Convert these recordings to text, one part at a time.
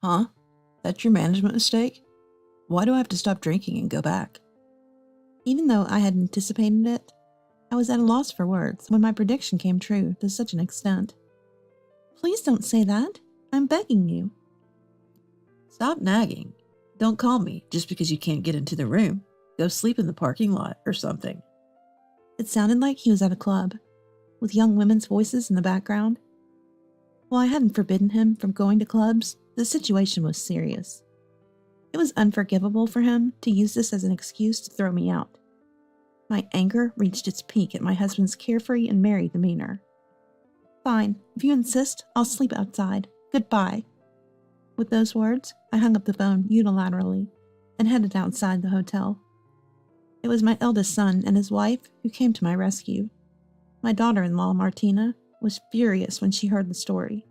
Huh? That's your management mistake? Why do I have to stop drinking and go back? Even though I had anticipated it, I was at a loss for words when my prediction came true to such an extent. Please don't say that. I'm begging you. Stop nagging. Don't call me just because you can't get into the room. Go sleep in the parking lot or something. It sounded like he was at a club, with young women's voices in the background. While I hadn't forbidden him from going to clubs, the situation was serious. It was unforgivable for him to use this as an excuse to throw me out. My anger reached its peak at my husband's carefree and merry demeanor. Fine, if you insist, I'll sleep outside. Goodbye. With those words, I hung up the phone unilaterally and headed outside the hotel. It was my eldest son and his wife who came to my rescue. My daughter-in-law, Martina, was furious when she heard the story.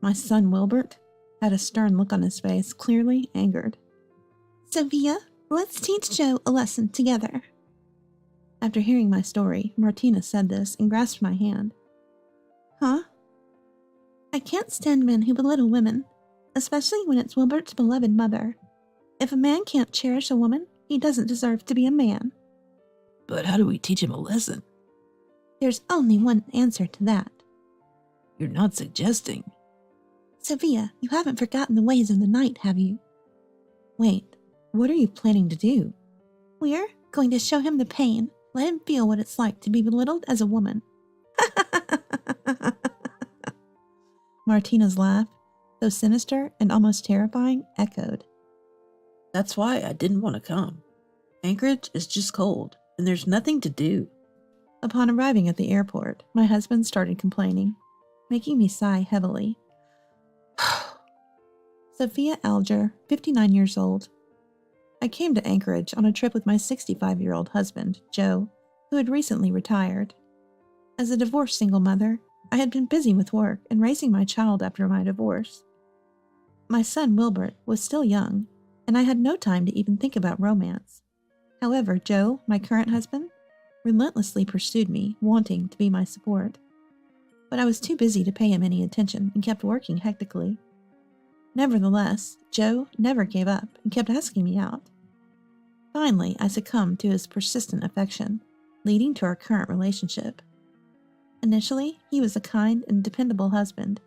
My son, Wilbert, had a stern look on his face, clearly angered. Sophia, let's teach Joe a lesson together. After hearing my story, Martina said this and grasped my hand. Huh? I can't stand men who belittle women, especially when it's Wilbert's beloved mother. If a man can't cherish a woman, he doesn't deserve to be a man. But how do we teach him a lesson? There's only one answer to that. You're not suggesting. Sophia, you haven't forgotten the ways of the night, have you? Wait, what are you planning to do? We're going to show him the pain. Let him feel what it's like to be belittled as a woman. Martina's laugh, though sinister and almost terrifying, echoed. That's why I didn't want to come. Anchorage is just cold, and there's nothing to do. Upon arriving at the airport, my husband started complaining, making me sigh heavily. Sophia Alger, 59 years old. I came to Anchorage on a trip with my 65-year-old husband, Joe, who had recently retired. As a divorced single mother, I had been busy with work and raising my child after my divorce. My son, Wilbert, was still young, and I had no time to even think about romance. However, Joe, my current husband, relentlessly pursued me, wanting to be my support. But I was too busy to pay him any attention and kept working hectically. Nevertheless, Joe never gave up and kept asking me out. Finally, I succumbed to his persistent affection, leading to our current relationship. Initially, he was a kind and dependable husband,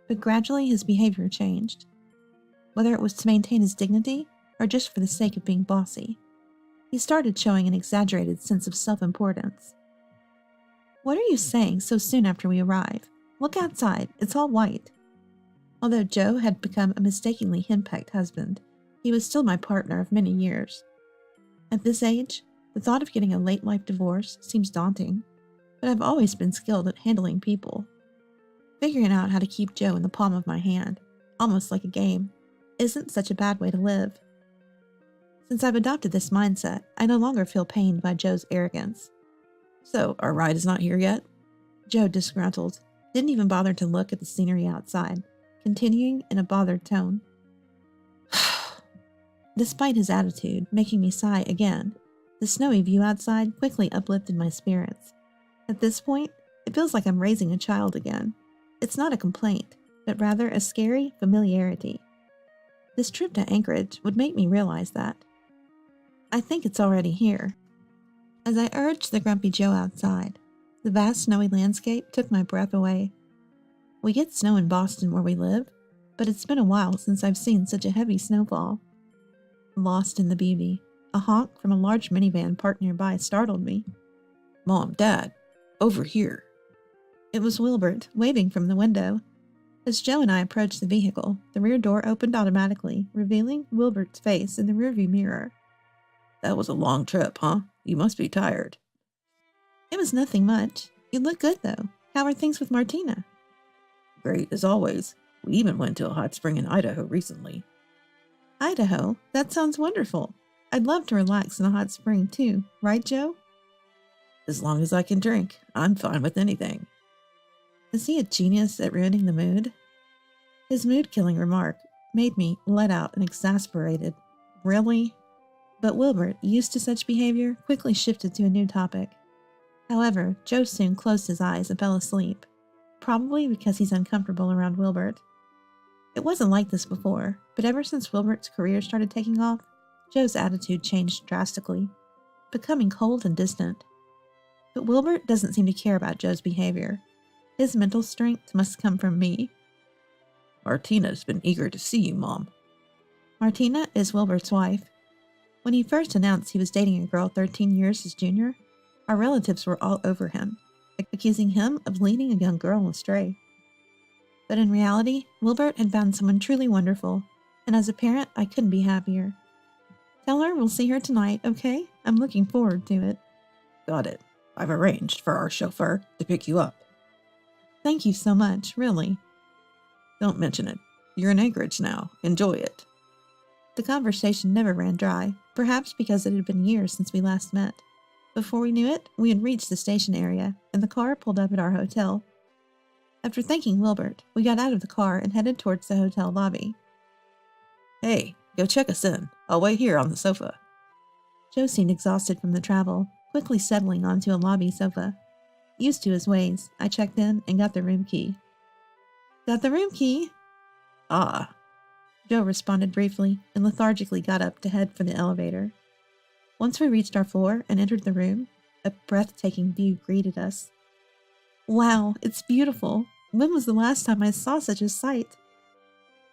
but gradually his behavior changed. Whether it was to maintain his dignity or just for the sake of being bossy, he started showing an exaggerated sense of self-importance. What are you saying so soon after we arrive? Look outside, it's all white. Although Joe had become a mistakenly henpecked husband, he was still my partner of many years. At this age, the thought of getting a late-life divorce seems daunting, but I've always been skilled at handling people. Figuring out how to keep Joe in the palm of my hand, almost like a game, isn't such a bad way to live. Since I've adopted this mindset, I no longer feel pained by Joe's arrogance. So, our ride is not here yet? Joe, disgruntled, didn't even bother to look at the scenery outside, continuing in a bothered tone. Despite his attitude making me sigh again, the snowy view outside quickly uplifted my spirits. At this point, it feels like I'm raising a child again. It's not a complaint, but rather a scary familiarity. This trip to Anchorage would make me realize that. I think it's already here. As I urged the grumpy Joe outside, the vast snowy landscape took my breath away. We get snow in Boston where we live, but it's been a while since I've seen such a heavy snowfall. Lost in the beauty, a honk from a large minivan parked nearby startled me. Mom, Dad, over here. It was Wilbert, waving from the window. As Joe and I approached the vehicle, the rear door opened automatically, revealing Wilbert's face in the rearview mirror. That was a long trip, huh? You must be tired. It was nothing much. You look good, though. How are things with Martina? Great, as always. We even went to a hot spring in Idaho recently. Idaho? That sounds wonderful. I'd love to relax in a hot spring, too. Right, Joe? As long as I can drink, I'm fine with anything. Is he a genius at ruining the mood? His mood-killing remark made me let out an exasperated, "Really?" But Wilbert, used to such behavior, quickly shifted to a new topic. However, Joe soon closed his eyes and fell asleep, probably because he's uncomfortable around Wilbert. It wasn't like this before, but ever since Wilbert's career started taking off, Joe's attitude changed drastically, becoming cold and distant. But Wilbert doesn't seem to care about Joe's behavior. His mental strength must come from me. Martina's been eager to see you, Mom. Martina is Wilbert's wife. When he first announced he was dating a girl 13 years his junior, our relatives were all over him, accusing him of leading a young girl astray. But in reality, Wilbert had found someone truly wonderful, and as a parent, I couldn't be happier. Tell her we'll see her tonight, okay? I'm looking forward to it. Got it. I've arranged for our chauffeur to pick you up. Thank you so much, really. Don't mention it. You're in Anchorage now. Enjoy it. The conversation never ran dry, perhaps because it had been years since we last met. Before we knew it, we had reached the station area, and the car pulled up at our hotel. After thanking Wilbert, we got out of the car and headed towards the hotel lobby. Hey, go check us in. I'll wait here on the sofa. Joe seemed exhausted from the travel, quickly settling onto a lobby sofa. Used to his ways, I checked in and got the room key. Got the room key? Ah. Joe responded briefly and lethargically got up to head for the elevator. Once we reached our floor and entered the room, a breathtaking view greeted us. Wow, it's beautiful. When was the last time I saw such a sight?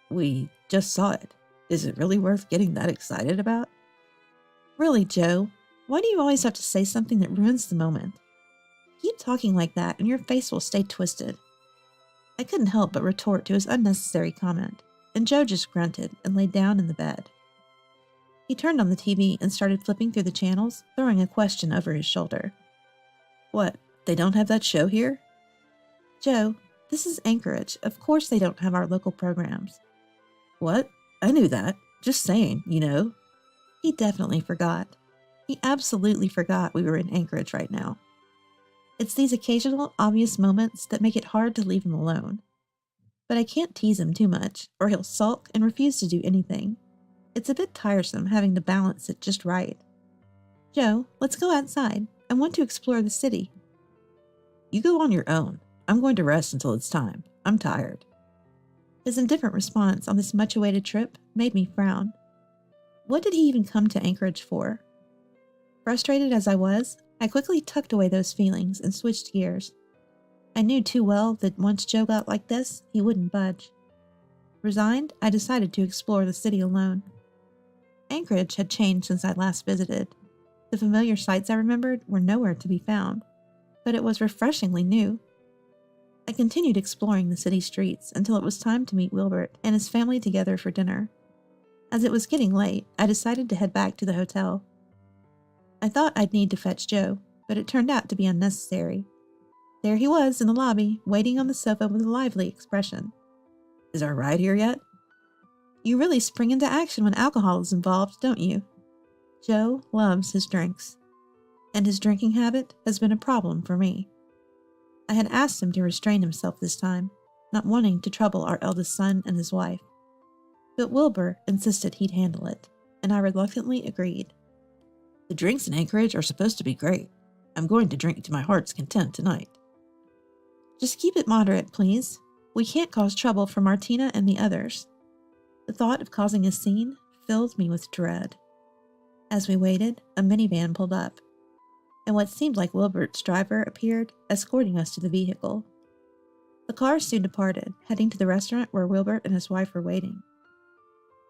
We just saw it. Is it really worth getting that excited about? Really, Joe? Why do you always have to say something that ruins the moment? Keep talking like that and your face will stay twisted. I couldn't help but retort to his unnecessary comment, and Joe just grunted and lay down in the bed. He turned on the TV and started flipping through the channels, throwing a question over his shoulder. What, they don't have that show here? Joe, this is Anchorage. Of course they don't have our local programs. What? I knew that. Just saying, you know. He definitely forgot. He absolutely forgot we were in Anchorage right now. It's these occasional, obvious moments that make it hard to leave him alone. But I can't tease him too much, or he'll sulk and refuse to do anything. It's a bit tiresome having to balance it just right. Joe, let's go outside. I want to explore the city. You go on your own. I'm going to rest until it's time. I'm tired. His indifferent response on this much-awaited trip made me frown. What did he even come to Anchorage for? Frustrated as I was, I quickly tucked away those feelings and switched gears. I knew too well that once Joe got like this, he wouldn't budge. Resigned, I decided to explore the city alone. Anchorage had changed since I last visited. The familiar sights I remembered were nowhere to be found, but it was refreshingly new. I continued exploring the city streets until it was time to meet Wilbert and his family together for dinner. As it was getting late, I decided to head back to the hotel. I thought I'd need to fetch Joe, but it turned out to be unnecessary. There he was in the lobby, waiting on the sofa with a lively expression. Is our ride here yet? You really spring into action when alcohol is involved, don't you? Joe loves his drinks, and his drinking habit has been a problem for me. I had asked him to restrain himself this time, not wanting to trouble our eldest son and his wife. But Wilbur insisted he'd handle it, and I reluctantly agreed. The drinks in Anchorage are supposed to be great. I'm going to drink to my heart's content tonight. Just keep it moderate, please. We can't cause trouble for Martina and the others. The thought of causing a scene filled me with dread. As we waited, a minivan pulled up, and what seemed like Wilbert's driver appeared, escorting us to the vehicle. The car soon departed, heading to the restaurant where Wilbert and his wife were waiting.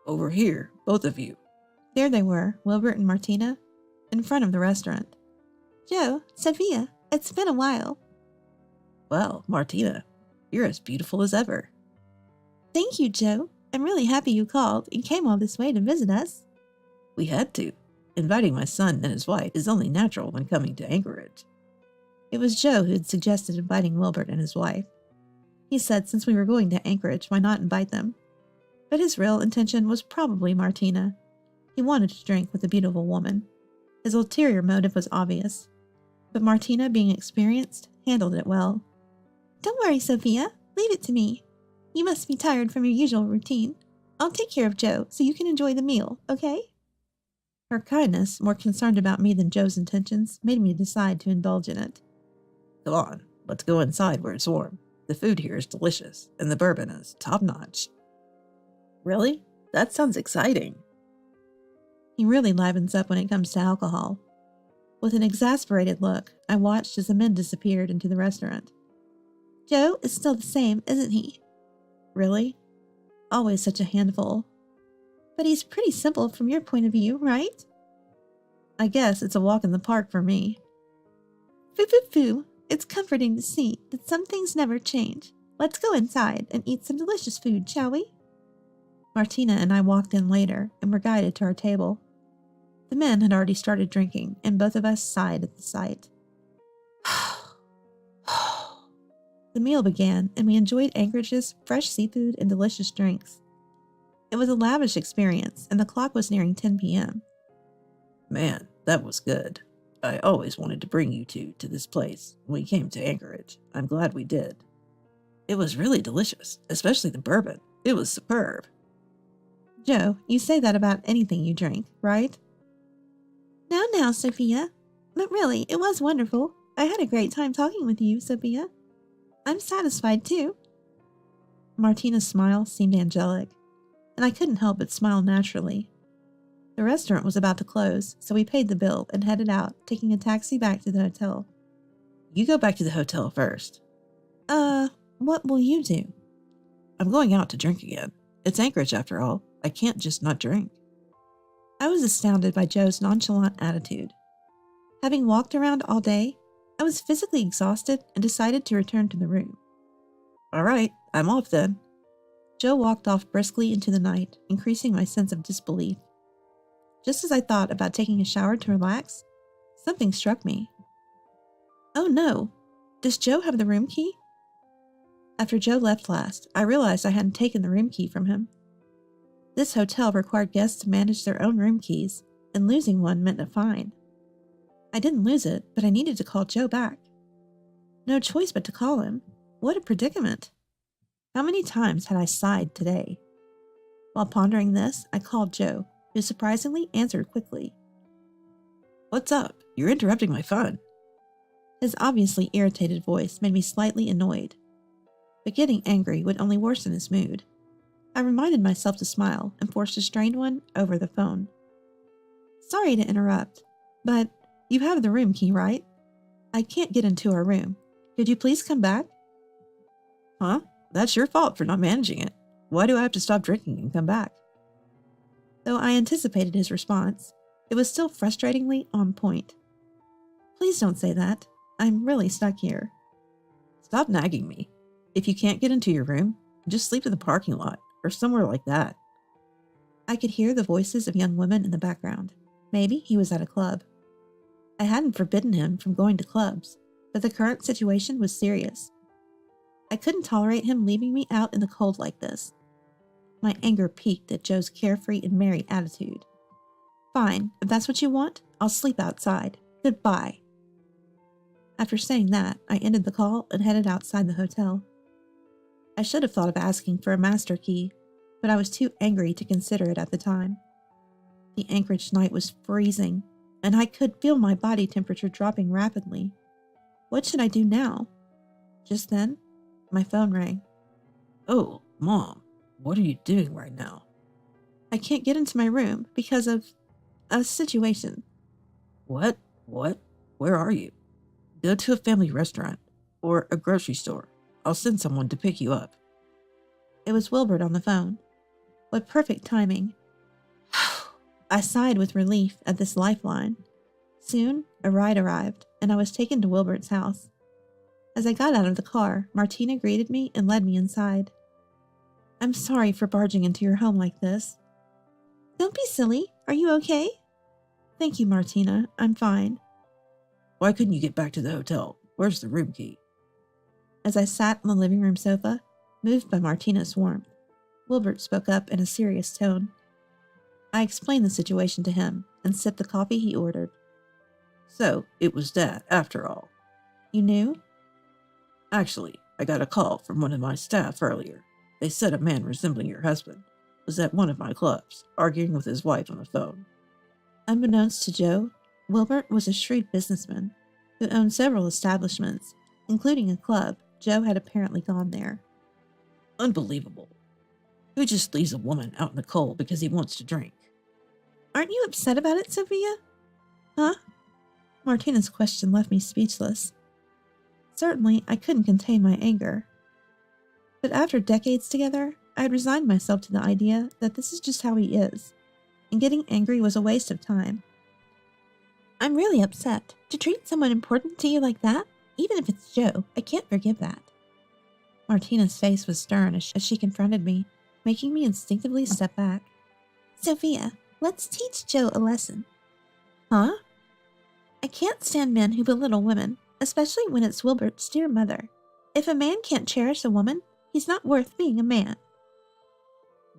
Over here, both of you. There they were, Wilbert and Martina, in front of the restaurant. Joe, Sophia, it's been a while. Well, Martina, you're as beautiful as ever. Thank you, Joe. I'm really happy you called and came all this way to visit us. We had to. Inviting my son and his wife is only natural when coming to Anchorage. It was Joe who had suggested inviting Wilbert and his wife. He said since we were going to Anchorage, why not invite them? But his real intention was probably Martina. He wanted to drink with a beautiful woman. His ulterior motive was obvious. But Martina, being experienced, handled it well. Don't worry, Sophia. Leave it to me. You must be tired from your usual routine. I'll take care of Joe so you can enjoy the meal, okay? Her kindness, more concerned about me than Joe's intentions, made me decide to indulge in it. Come on, let's go inside where it's warm. The food here is delicious, and the bourbon is top-notch. Really? That sounds exciting. He really livens up when it comes to alcohol. With an exasperated look, I watched as the men disappeared into the restaurant. Joe is still the same, isn't he? Really? Always such a handful. But he's pretty simple from your point of view, right? I guess it's a walk in the park for me. Foo. It's comforting to see that some things never change. Let's go inside and eat some delicious food, shall we? Martina and I walked in later and were guided to our table. The men had already started drinking, and both of us sighed at the sight. The meal began, and we enjoyed Anchorage's fresh seafood and delicious drinks. It was a lavish experience, and the clock was nearing 10 p.m. Man, that was good. I always wanted to bring you two to this place when we came to Anchorage. I'm glad we did. It was really delicious, especially the bourbon. It was superb. Joe, you say that about anything you drink, right? Now, Sophia. But really, it was wonderful. I had a great time talking with you, Sophia. I'm satisfied, too. Martina's smile seemed angelic, and I couldn't help but smile naturally. The restaurant was about to close, so we paid the bill and headed out, taking a taxi back to the hotel. You go back to the hotel first. What will you do? I'm going out to drink again. It's Anchorage after all. I can't just not drink. I was astounded by Joe's nonchalant attitude. Having walked around all day, I was physically exhausted and decided to return to the room. All right, I'm off then. Joe walked off briskly into the night, increasing my sense of disbelief. Just as I thought about taking a shower to relax, something struck me. Oh no, does Joe have the room key? After Joe left last, I realized I hadn't taken the room key from him. This hotel required guests to manage their own room keys, and losing one meant a fine. I didn't lose it, but I needed to call Joe back. No choice but to call him. What a predicament. How many times had I sighed today? While pondering this, I called Joe, who surprisingly answered quickly. What's up? You're interrupting my fun. His obviously irritated voice made me slightly annoyed, but getting angry would only worsen his mood. I reminded myself to smile and forced a strained one over the phone. Sorry to interrupt, but you have the room key, right? I can't get into our room. Could you please come back? Huh? That's your fault for not managing it. Why do I have to stop drinking and come back? Though I anticipated his response, it was still frustratingly on point. Please don't say that. I'm really stuck here. Stop nagging me. If you can't get into your room, just sleep in the parking lot or somewhere like that. I could hear the voices of young women in the background. Maybe he was at a club. I hadn't forbidden him from going to clubs, but the current situation was serious. I couldn't tolerate him leaving me out in the cold like this. My anger peaked at Joe's carefree and merry attitude. Fine, if that's what you want, I'll sleep outside. Goodbye. After saying that, I ended the call and headed outside the hotel. I should have thought of asking for a master key, but I was too angry to consider it at the time. The Anchorage night was freezing, and I could feel my body temperature dropping rapidly. What should I do now? Just then, my phone rang. Oh, Mom, what are you doing right now? I can't get into my room because of a situation. What? Where are you? Go to a family restaurant or a grocery store. I'll send someone to pick you up. It was Wilbert on the phone. What perfect timing. I sighed with relief at this lifeline. Soon, a ride arrived, and I was taken to Wilbert's house. As I got out of the car, Martina greeted me and led me inside. I'm sorry for barging into your home like this. Don't be silly. Are you okay? Thank you, Martina. I'm fine. Why couldn't you get back to the hotel? Where's the room key? As I sat on the living room sofa, moved by Martina's warmth, Wilbert spoke up in a serious tone. I explained the situation to him and sipped the coffee he ordered. So, it was Dad, after all. You knew? Actually, I got a call from one of my staff earlier. They said a man resembling your husband was at one of my clubs, arguing with his wife on the phone. Unbeknownst to Joe, Wilbert was a shrewd businessman who owned several establishments, including a club. Joe had apparently gone there. Unbelievable. Who just leaves a woman out in the cold because he wants to drink? Aren't you upset about it, Sophia? Huh? Martina's question left me speechless. Certainly, I couldn't contain my anger. But after decades together, I had resigned myself to the idea that this is just how he is, and getting angry was a waste of time. I'm really upset. To treat someone important to you like that, even if it's Joe, I can't forgive that. Martina's face was stern as she confronted me, making me instinctively step back. Sophia, let's teach Joe a lesson. Huh? I can't stand men who belittle women, especially when it's Wilbert's dear mother. If a man can't cherish a woman, he's not worth being a man.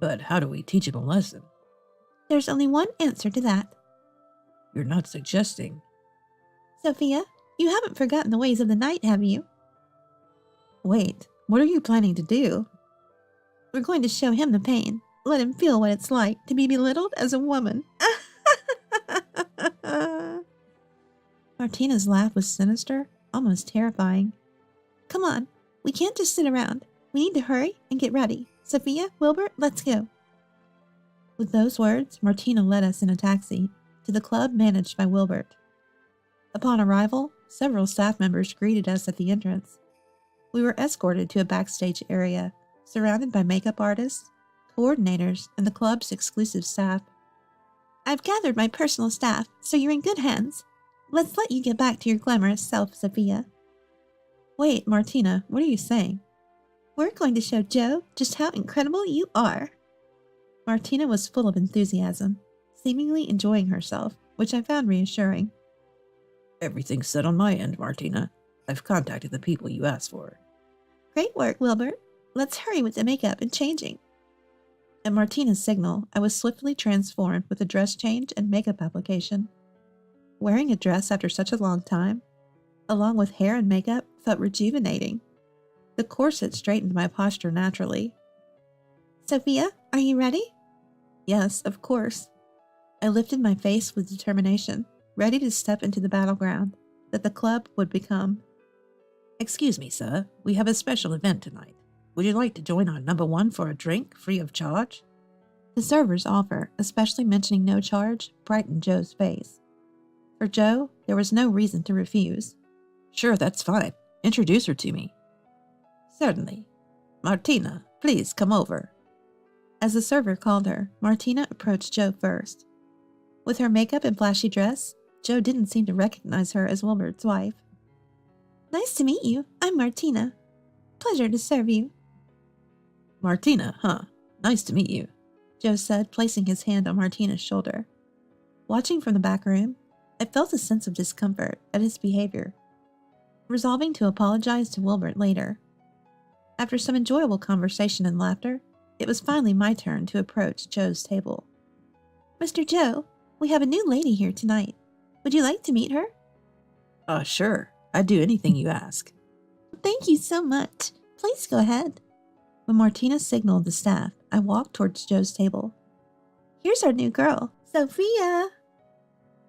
But how do we teach him a lesson? There's only one answer to that. You're not suggesting. Sophia, you haven't forgotten the ways of the night, have you? Wait, what are you planning to do? We're going to show him the pain. Let him feel what it's like to be belittled as a woman. Martina's laugh was sinister, almost terrifying. Come on, we can't just sit around. We need to hurry and get ready. Sophia, Wilbert, let's go. With those words, Martina led us in a taxi to the club managed by Wilbert. Upon arrival, several staff members greeted us at the entrance. We were escorted to a backstage area, surrounded by makeup artists, coordinators, and the club's exclusive staff. I've gathered my personal staff, so you're in good hands. Let's let you get back to your glamorous self, Sophia. Wait, Martina, what are you saying? We're going to show Joe just how incredible you are. Martina was full of enthusiasm, seemingly enjoying herself, which I found reassuring. Everything's set on my end, Martina. I've contacted the people you asked for. Great work, Wilbert. Let's hurry with the makeup and changing. At Martina's signal, I was swiftly transformed with a dress change and makeup application. Wearing a dress after such a long time, along with hair and makeup, felt rejuvenating. The corset straightened my posture naturally. Sophia, are you ready? Yes, of course. I lifted my face with determination, ready to step into the battleground that the club would become. Excuse me, sir. We have a special event tonight. Would you like to join our number one for a drink, free of charge? The server's offer, especially mentioning no charge, brightened Joe's face. For Joe, there was no reason to refuse. Sure, that's fine. Introduce her to me. Certainly. Martina, please come over. As the server called her, Martina approached Joe first. With her makeup and flashy dress, Joe didn't seem to recognize her as Wilbert's wife. Nice to meet you. I'm Martina. Pleasure to serve you. Martina, huh? Nice to meet you, Joe said, placing his hand on Martina's shoulder. Watching from the back room, I felt a sense of discomfort at his behavior, resolving to apologize to Wilbert later. After some enjoyable conversation and laughter, it was finally my turn to approach Joe's table. Mr. Joe, we have a new lady here tonight. Would you like to meet her? Sure. I'd do anything you ask. Thank you so much. Please go ahead. When Martina signaled the staff, I walked towards Joe's table. Here's our new girl, Sophia.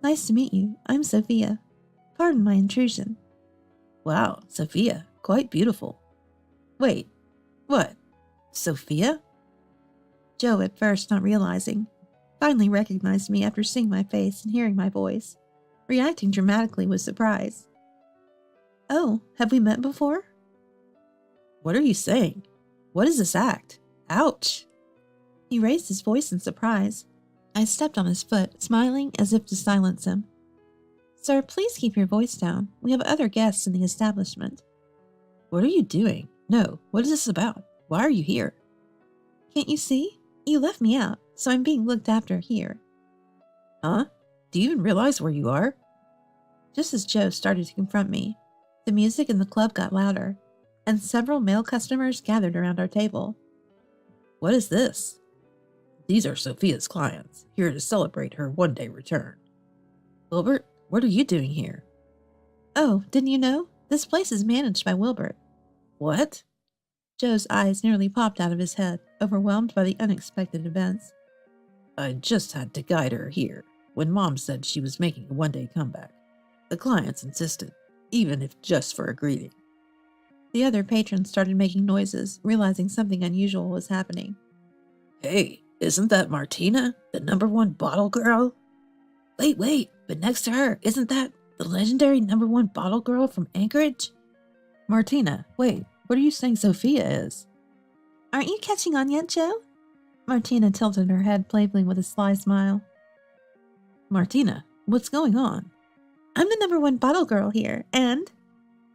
Nice to meet you. I'm Sophia. Pardon my intrusion. Wow, Sophia, quite beautiful. Wait, what? Sophia? Joe, at first not realizing, finally recognized me after seeing my face and hearing my voice, reacting dramatically with surprise. Oh, have we met before? What are you saying? What is this act? Ouch! He raised his voice in surprise. I stepped on his foot, smiling as if to silence him. Sir, please keep your voice down. We have other guests in the establishment. What are you doing? No, what is this about? Why are you here? Can't you see? You left me out, so I'm being looked after here. Huh? Do you even realize where you are? Just as Joe started to confront me, the music in the club got louder, and several male customers gathered around our table. What is this? These are Sophia's clients, here to celebrate her one-day return. Wilbert, what are you doing here? Oh, didn't you know? This place is managed by Wilbert. What? Joe's eyes nearly popped out of his head, overwhelmed by the unexpected events. I just had to guide her here, when Mom said she was making a one-day comeback. The clients insisted, even if just for a greeting. The other patrons started making noises, realizing something unusual was happening. Hey, isn't that Martina, the #1 bottle girl? Wait, but next to her, isn't that the legendary #1 bottle girl from Anchorage? Martina, wait, what are you saying Sophia is? Aren't you catching on yet, Joe? Martina tilted her head playfully with a sly smile. Martina, what's going on? I'm the #1 bottle girl here, and...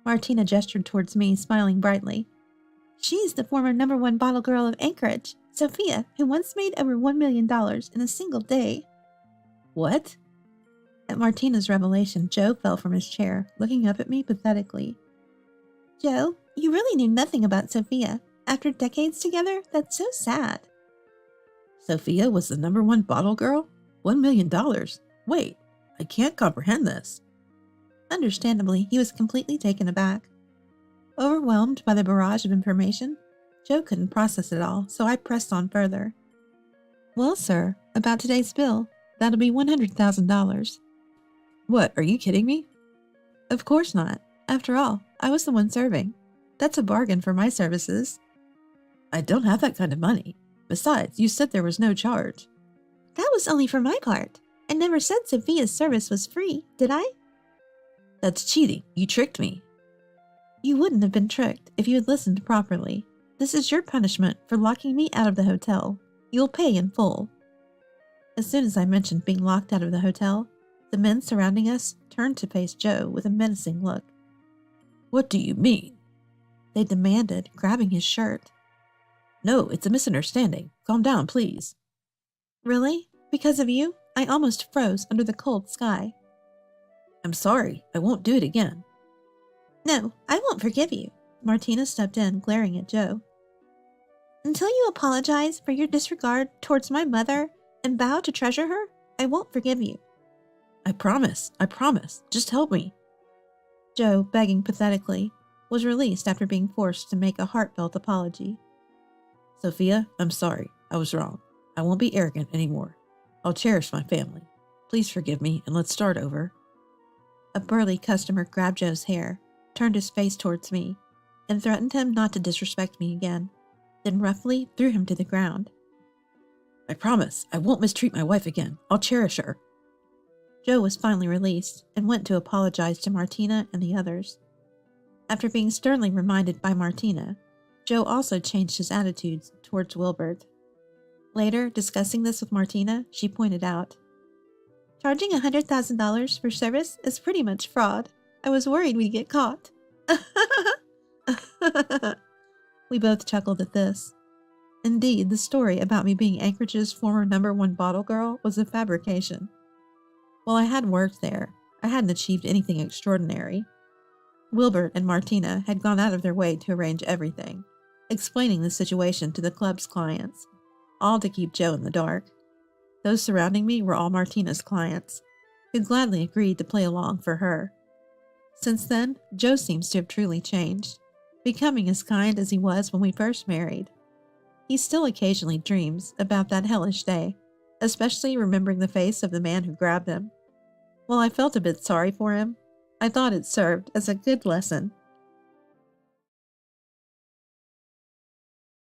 Martina gestured towards me, smiling brightly. She's the former #1 bottle girl of Anchorage, Sophia, who once made over $1 million in a single day. What? At Martina's revelation, Joe fell from his chair, looking up at me pathetically. Joe, you really knew nothing about Sophia. After decades together, that's so sad. Sophia was the #1 bottle girl? $1 million? Wait, I can't comprehend this. Understandably, he was completely taken aback. Overwhelmed by the barrage of information, Joe couldn't process it all, so I pressed on further. Well, sir, about today's bill, that'll be $100,000. What, are you kidding me? Of course not. After all, I was the one serving. That's a bargain for my services. I don't have that kind of money. Besides, you said there was no charge. That was only for my part. I never said Sophia's service was free, did I? That's cheating. You tricked me. You wouldn't have been tricked if you had listened properly. This is your punishment for locking me out of the hotel. You'll pay in full. As soon as I mentioned being locked out of the hotel, the men surrounding us turned to face Joe with a menacing look. What do you mean? They demanded, grabbing his shirt. No, it's a misunderstanding. Calm down, please. Really? Because of you, I almost froze under the cold sky. I'm sorry. I won't do it again. No, I won't forgive you. Martina stepped in, glaring at Joe. Until you apologize for your disregard towards my mother and vow to treasure her, I won't forgive you. I promise. Just help me. Joe, begging pathetically, was released after being forced to make a heartfelt apology. Sophia, I'm sorry. I was wrong. I won't be arrogant anymore. I'll cherish my family. Please forgive me and let's start over. A burly customer grabbed Joe's hair, turned his face towards me, and threatened him not to disrespect me again, then roughly threw him to the ground. I promise I won't mistreat my wife again. I'll cherish her. Joe was finally released and went to apologize to Martina and the others. After being sternly reminded by Martina, Joe also changed his attitudes towards Wilbert. Later, discussing this with Martina, she pointed out, charging $100,000 for service is pretty much fraud. I was worried we'd get caught. We both chuckled at this. Indeed, the story about me being Anchorage's former #1 bottle girl was a fabrication. While I had worked there, I hadn't achieved anything extraordinary. Wilbert and Martina had gone out of their way to arrange everything, explaining the situation to the club's clients, all to keep Joe in the dark. Those surrounding me were all Martina's clients, who gladly agreed to play along for her. Since then, Joe seems to have truly changed, becoming as kind as he was when we first married. He still occasionally dreams about that hellish day, especially remembering the face of the man who grabbed him. While I felt a bit sorry for him, I thought it served as a good lesson